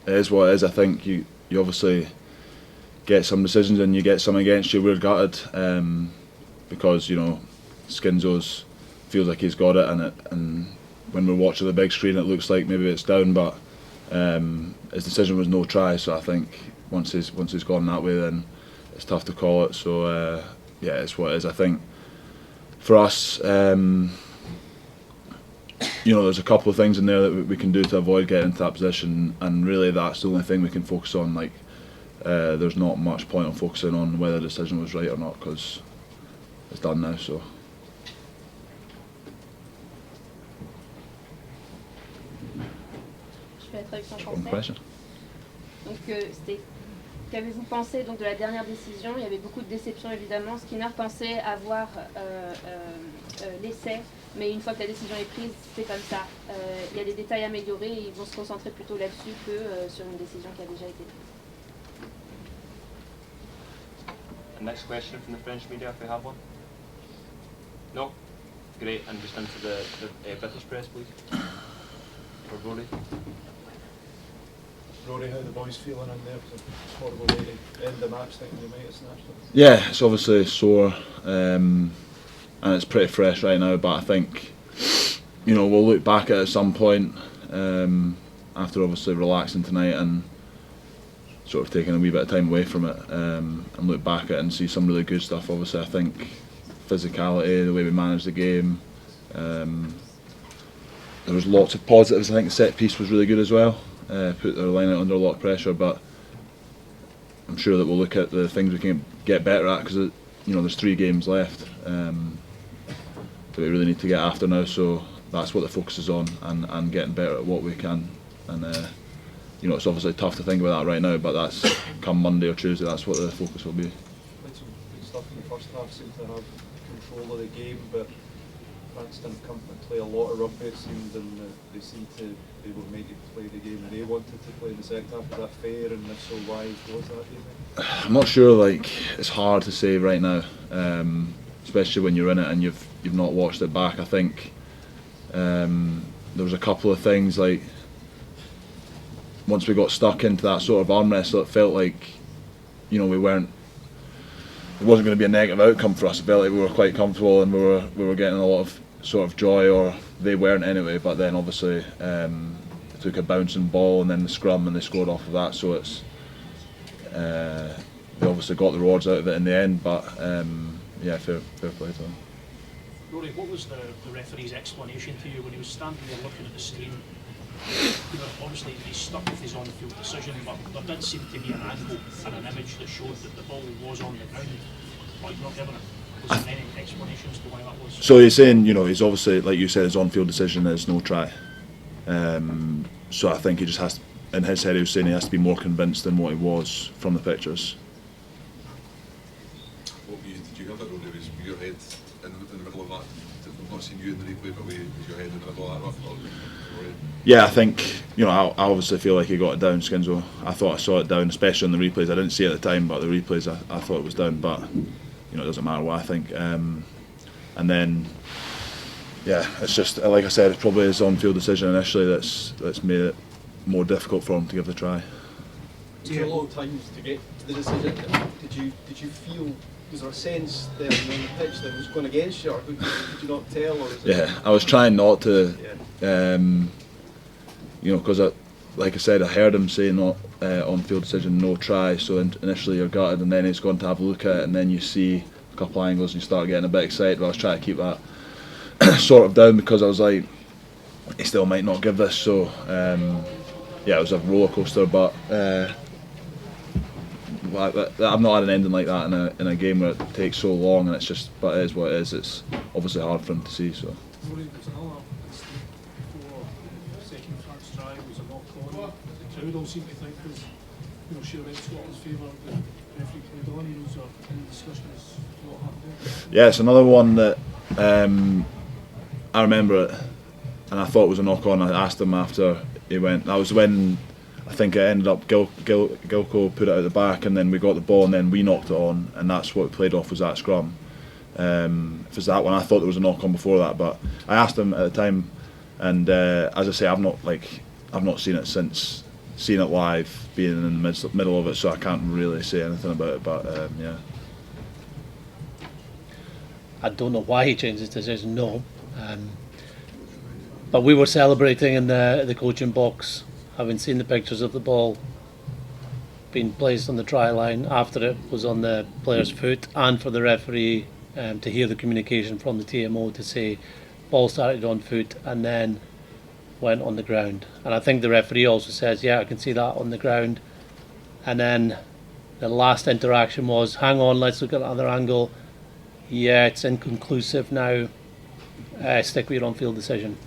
it is what it is. I think you obviously get some decisions and you get some against you. We're gutted because Skinzo's feels like he's got it, and when we're watching the big screen, it looks like maybe it's down, but his decision was no try. So I think once he's gone that way, then it's tough to call it. So yeah, it's what it is. I think for us, there's a couple of things in there that we can do to avoid getting into that position, and really that's the only thing we can focus on. Like, there's not much point on focusing on whether the decision was right or not, because it's done now. So. Je vais être avec en français. Donc, qu'avez-vous pensé donc de la dernière décision? Il y avait beaucoup de déceptions évidemment. Skinner pensait avoir l'essai, mais une fois que la décision est prise, c'est comme ça. Il y a des détails améliorés et ils vont se concentrer plutôt là-dessus que sur une décision qui a déjà été prise. Next question from the French media, if we have one. No? Great, and just into the British press, please. For Rory. Rory, how the boys feeling in there? It's a horrible way to end the match, thinking they might have snatched it. Yeah, it's obviously sore, and it's pretty fresh right now. But I think, we'll look back at some point after obviously relaxing tonight and sort of taking a wee bit of time away from it, and look back at it and see some really good stuff. Obviously, I think physicality, the way we managed the game. There was lots of positives. I think the set piece was really good as well. Put their line out under a lot of pressure, but I'm sure that we'll look at the things we can get better at, because there's 3 games left that we really need to get after now. So that's what the focus is on, and getting better at what we can. And it's obviously tough to think about that right now, but that's come Monday or Tuesday. That's what the focus will be. Played some good stuff in the first half. Seemed to have control of the game, but France didn't come and play a lot of rugby, it seemed, and they seemed to be able to make it play the game they wanted to play in the second half. Was that fair, and if so, why was that, do you think? I'm not sure. It's hard to say right now, especially when you're in it and you've not watched it back. I think there was a couple of things, like once we got stuck into that sort of arm wrestle, it felt like it wasn't going to be a negative outcome for us. It felt like we were quite comfortable and we were getting a lot of sort of joy, or they weren't anyway. But then obviously they took a bouncing ball and then the scrum and they scored off of that. So it's they obviously got the rewards out of it in the end. But yeah, fair play to them. Rory, what was the referee's explanation to you when he was standing there looking at the screen? Obviously he's stuck with his on-field decision, but there did seem to be an angle and an image that showed that the ball was on the ground. But he's not given it. Was there any explanations to why that was? So he's saying, he's obviously, like you said, his on-field decision is no try. So I think he just has to, in his head he was saying he has to be more convinced than what he was from the pictures. Did you have that, Rory? Was your head in the middle of that? I've not seen you in the replay, but was your head in the middle of that rough? Yeah, I think, I obviously feel like he got it down, Skinzo. I thought I saw it down, especially on the replays. I didn't see it at the time, but the replays I thought it was down, but it doesn't matter what I think. And then, yeah, it's just, like I said, it's probably his on-field decision initially that's made it more difficult for him to give the try. It took a lot of time to get to the decision. Did you feel, was there a sense there on the pitch that it was going against you, or could you not tell? Or Yeah, I was trying not to, because like I said, I heard him say not on-field decision, no try. So initially you're gutted, and then he's gone to have a look at it, and then you see a couple of angles and you start getting a bit excited. But I was trying to keep that sort of down, because I was like, he still might not give this. So yeah, it was a roller coaster, but I've not had an ending like that in a game where it takes so long, and it's just, but it is what it is. It's obviously hard for him to see. So. Crowd all seem to think was, sure in Scotland's favour, the referee played on. Was there any discussion as to what happened? Yeah, it's another one that I remember it, and I thought it was a knock on. I asked him after he went. That was when I think it ended up Gilco put it out the back, and then we got the ball, and then we knocked it on, and that's what we played off, was that scrum. If it's that one, I thought there was a knock on before that, but I asked him at the time, and as I say, I've not seen it since seen it live, being in the middle of it, so I can't really say anything about it. But yeah. I don't know why he changed his decision. No, but we were celebrating in the coaching box, having seen the pictures of the ball being placed on the try line after it was on the player's foot, and for the referee to hear the communication from the TMO to say ball started on foot and then went on the ground. And I think the referee also says, yeah, I can see that on the ground. And then the last interaction was, hang on, let's look at another angle. Yeah, it's inconclusive now. Stick with your on-field decision.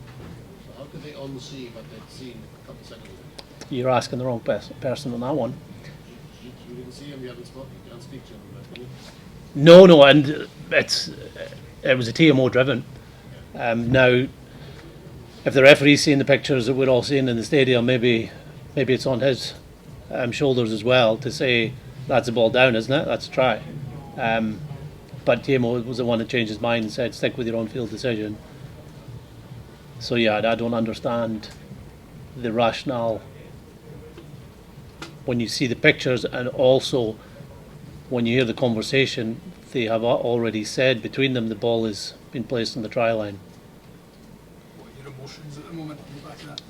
So how could they unsee what they'd seen a couple of seconds ago? You're asking the wrong person on that one. You didn't see him, you haven't spoken, you can't speak to him about it. No, and it was a TMO driven. Now, if the referee's seen the pictures that we're all seeing in the stadium, maybe it's on his shoulders as well to say that's a ball down, isn't it? That's a try. But TMO was the one that changed his mind and said stick with your on-field decision. So yeah, I don't understand the rationale when you see the pictures, and also when you hear the conversation. They have already said between them the ball is been placed on the try line. What are your emotions at the moment on the back of that?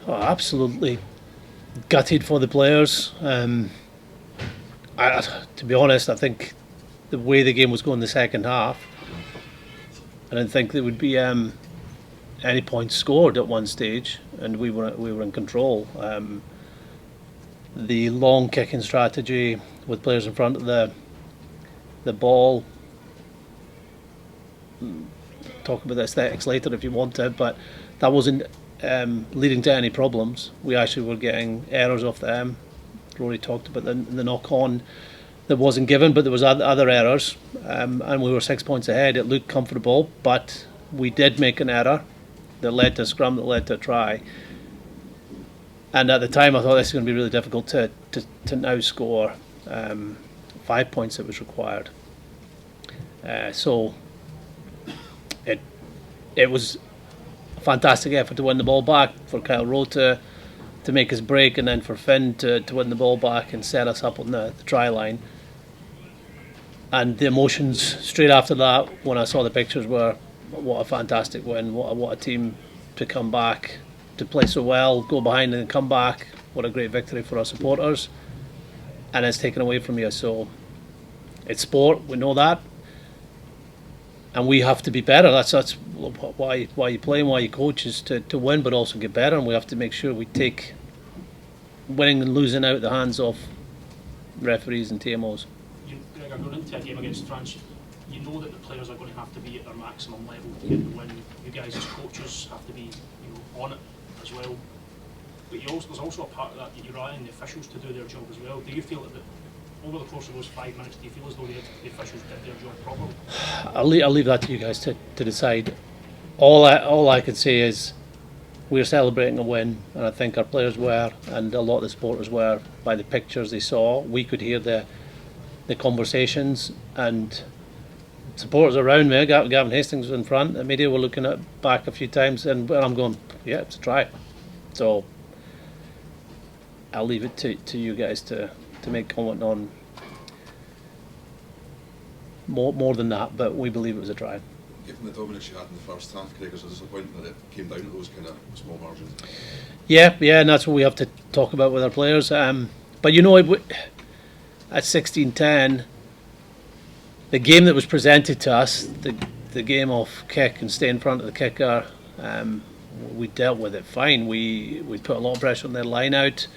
Oh, absolutely gutted for the players. To be honest, I think the way the game was going in the second half, I didn't think there would be any points scored at one stage, and we were in control. The long kicking strategy with players in front of the ball. Talk about the aesthetics later if you want to, but that wasn't leading to any problems. We actually were getting errors off them. Rory talked about the knock-on that wasn't given, but there was other errors, and we were 6 points ahead. It looked comfortable, but we did make an error that led to a scrum, that led to a try. And at the time, I thought this is going to be really difficult to now score 5 points that was required. So it was a fantastic effort to win the ball back, for Kyle Rowe to make his break, and then for Finn to win the ball back and set us up on the try line. And the emotions straight after that, when I saw the pictures, were what a fantastic win, what a team to come back, to play so well, go behind and come back. What a great victory for our supporters, and it's taken away from you. So it's sport, we know that, and we have to be better. That's why you play and why you coach, is to win, but also get better. And we have to make sure we take winning and losing out the hands of referees and TMOs. Gregor, going into a game against France, you know that the players are going to have to be at their maximum level to get the win. You guys as coaches have to be on it as well. But there's also a part of that you rely on the officials to do their job as well. Do you feel that over the course of those 5 minutes, do you feel as though the officials did their job properly? I'll leave that to you guys to decide. All I can say is we're celebrating a win, and I think our players were, and a lot of the supporters were, by the pictures they saw. We could hear the conversations, and supporters around me. Gavin Hastings was in front. The media were looking at back a few times, and I'm going, yeah, it's a try. So I'll leave it to you guys to make comment on more than that, but we believe it was a try. Given the dominance you had in the first half, Greg, is it disappointing that it came down to those kind of small margins? Yeah, and that's what we have to talk about with our players. But at 16-10, the game that was presented to us, the game of kick and stay in front of the kicker, we dealt with it fine. We put a lot of pressure on their line out.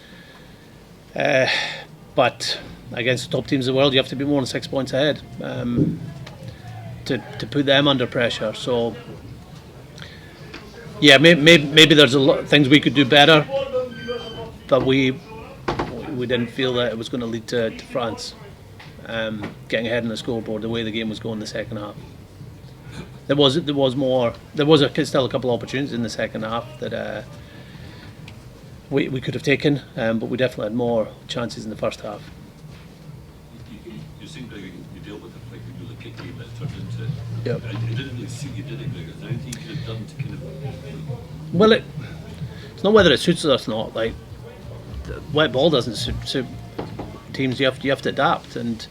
But against the top teams of the world, you have to be more than 6 points ahead to put them under pressure. So, yeah, maybe there's a lot of things we could do better, but we didn't feel that it was going to lead to France getting ahead in the scoreboard the way the game was going in the second half. There was still a couple of opportunities in the second half that we could have taken, but we definitely had more chances in the first half. You seem like you dealt with it like you do the kick game that turned into. Yep. It didn't really suit you, did it, Greg? Is there anything you could have done to kind of? Well, it's not whether it suits us or not. Like, the wet ball doesn't suit teams. You have to adapt. And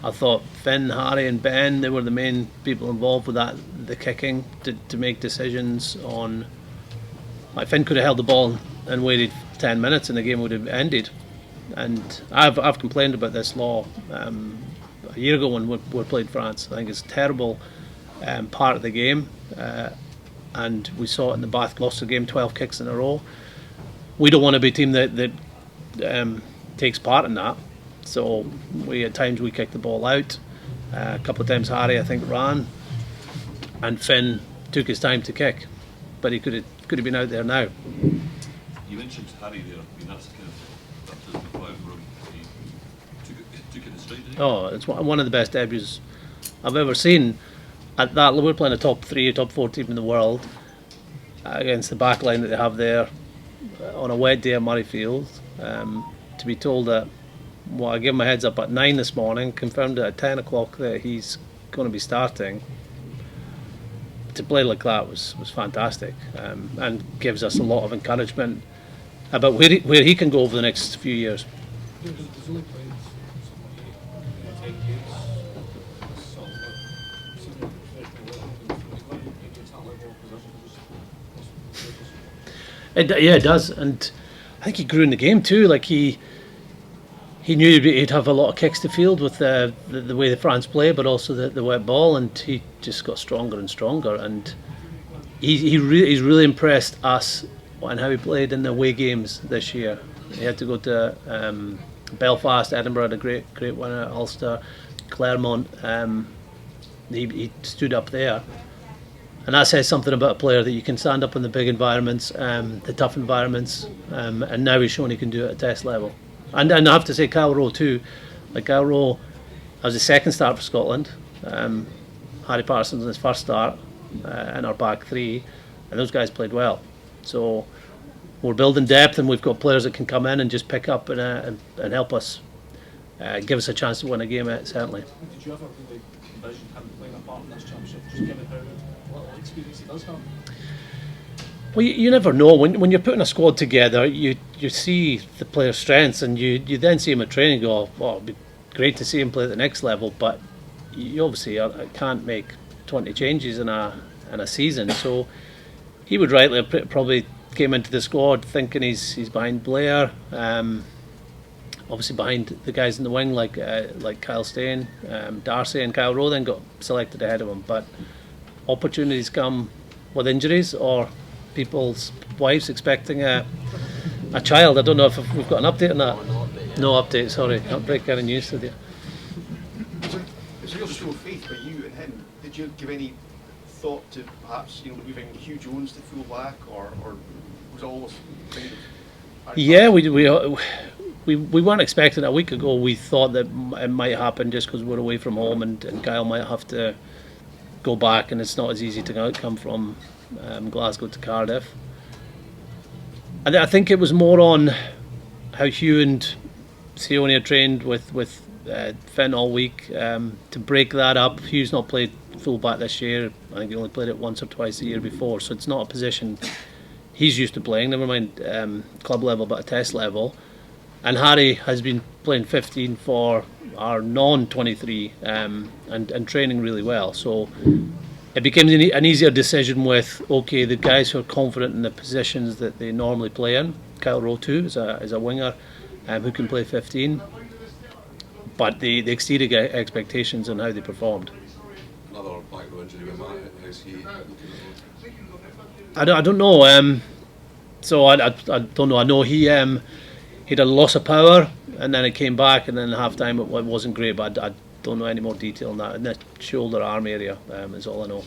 I thought Finn, Harry, and Ben, they were the main people involved with that, the kicking, to make decisions on. Like, Finn could have held the ball and waited 10 minutes, and the game would have ended. And I've complained about this law a year ago when we played France. I think it's a terrible part of the game, and we saw it in the Bath Gloucester game, 12 kicks in a row. We don't want to be a team that takes part in that. So at times we kicked the ball out. A couple of times Harry, I think, ran, and Finn took his time to kick, but he could have been out there now. You mentioned Harry there. I mean, that's kind of baptism of fire for him. He took it in stride, didn't he? Oh, it's one of the best debuts I've ever seen. At that, we're playing a top 3, top 4 team in the world against the back line that they have there on a wet day at Murrayfield. To be told that, well, I gave him a heads up at 9 this morning, confirmed it at 10 o'clock that he's going to be starting. To play like that was fantastic, and gives us a lot of encouragement about where he can go over the next few years. There's only played somebody 10 games. So, senior professional level, when you get to that level of position, Yeah, it does, and I think he grew in the game too. Like he knew he'd have a lot of kicks to field with the way the France play, but also the wet ball, and he just got stronger and stronger. And he's really impressed us on how he played in the away games this year. He had to go to Belfast, Edinburgh, had a great winner at Ulster, Claremont. He stood up there. And that says something about a player, that you can stand up in the big environments, the tough environments, and now he's shown he can do it at test level. And I have to say, Kyle Rowe too. Like, Kyle Rowe, that was his second start for Scotland. Harry Parsons in his first start in our back 3, and those guys played well. So we're building depth, and we've got players that can come in and just pick up and help us, give us a chance to win a game, certainly. Did you ever really envision him playing a part in this championship, just given how little experience he does have? Well, you never know. When you're putting a squad together, you see the player's strengths, and you then see him at training and go, oh, it'd be great to see him play at the next level, but you obviously can't make 20 changes in a season. So he would rightly have probably came into the squad thinking he's behind Blair, obviously behind the guys in the wing like Kyle Steyn, Darcy, and Kyle Rowe then got selected ahead of him. But opportunities come with injuries, or people's wives expecting a child. I don't know if we've got an update on that. No update, sorry. Can't break any news with you. It's a real show of faith by you and him. Did you give any thought to perhaps moving Hugh Jones to full back, or was it always kind of? Yeah, we weren't expecting it a week ago. We thought that it might happen just because we're away from home, and Kyle might have to go back, and it's not as easy to come from Glasgow to Cardiff. And I think it was more on how Hugh and Sione had trained with Finn all week to break that up. Hugh's not played full back this year. I think he only played it once or twice a year before, so it's not a position he's used to playing, never mind club level, but at test level. And Harry has been playing 15 for our non-23 and training really well. So it became an easier decision with, okay, the guys who are confident in the positions that they normally play in. Kyle Rowe too is a winger who can play 15. But they exceeded expectations on how they performed. Another back row injury with Matt. How's he looking I don't know. So I don't know. I know he had a loss of power, and then it came back, and then half time it wasn't great. But I don't know any more detail on that. In the shoulder arm area is all I know.